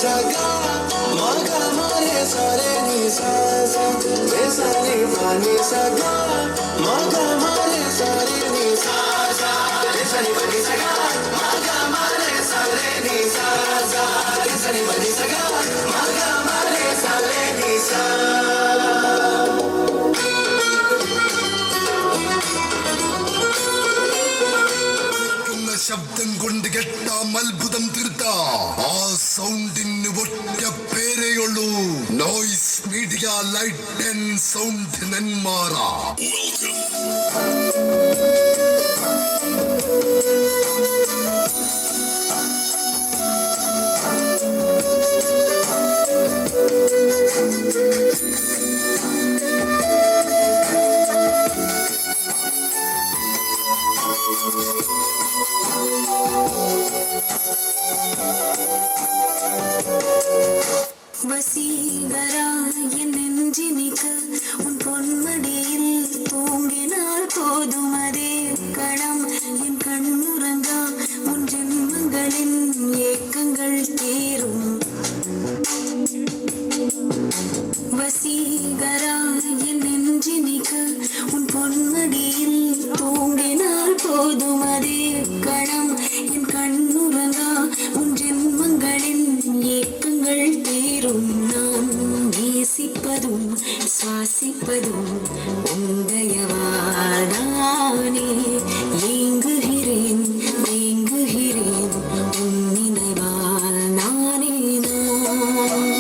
Speaker 3: सगा मगा मारे सारे नी सा सा रे सारे पानी सगा मगा मारे सारे नी सा सा रे सारे पानी सगा मगा मारे सारे नी सा सा रे सारे पानी सगा मगा मारे सारे नी सा
Speaker 12: ശബ്ദം കൊണ്ട് കെട്ടാം അത്ഭുതം തീർത്താം ആ സൗണ്ടിന് ഒറ്റ പേരെയുള്ളൂ noise media light and sound Nenmara.
Speaker 5: வசீகரா என் நெஞ்சினிக்கு உன் பொன்மடியில் தூங்கினால் போதும் அதே கணம் என் கண்ணுறங்கா உன் ஜென்மங்களின் ஏக்கங்கள் தீரும். வசீகரா என் நெஞ்சினிக்கு உன் பொன்மடியில் தூங்கினால் போதும் அதே கணம் என் கண்ணுறங்கா உன் ஜென்மங்களின் ஏக்கங்கள் தீரும். நான் நேசிப்பதும் சுவாசிப்பதும் உந்தயவாதானே. ஏங்குகிறேன் ஏங்குகிறேன் உன் நினைவால் நானே நான்.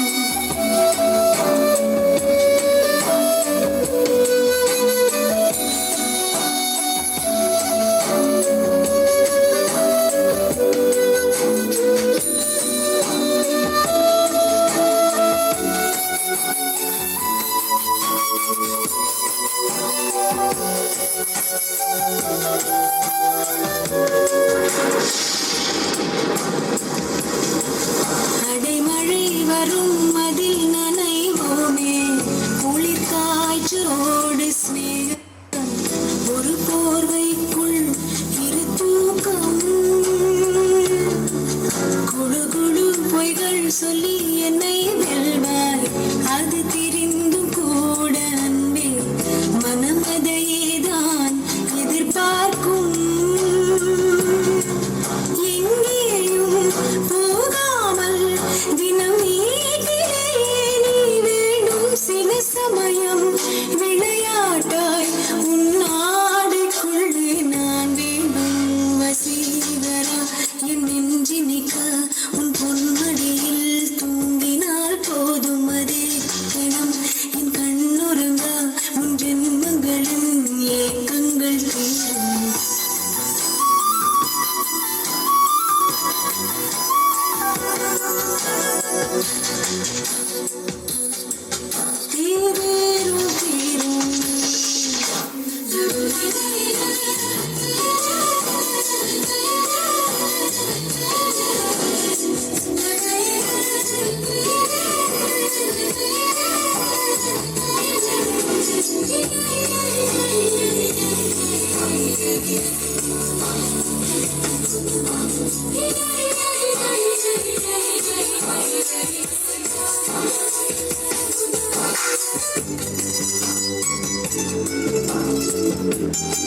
Speaker 5: அடைமழை வரும் அதில் நனைவோமே குளிர் காய்ச்சலோடு ஸ்நேகம் ஒரு போர்வைக்குள் இரு தூக்கம். குழு குழு பொய்கள் சொல்லி என்னை வெல்வாய் அது தெரிந்தும் கூட அன்பே மனம் அதையேதான் எதிர்பார்க்கும். எங்கேயும் போகாமல் தினம் வீட்டிலேயே நீ வேண்டும். சில சமயம் விளையாட்டாய் உன் நாடுக்குள்ளே நான் வேண்டும். வசீகரா என் நெஞ்சினிக்க உன் பொன்மடியில் தூங்கினால் போதும் அதே கணம் என் கண்ணுறங்கா உன் ஜென்மங்களின் ஏக்கங்கள் தீரும். தீரேரும் தீரும்
Speaker 12: Thank you.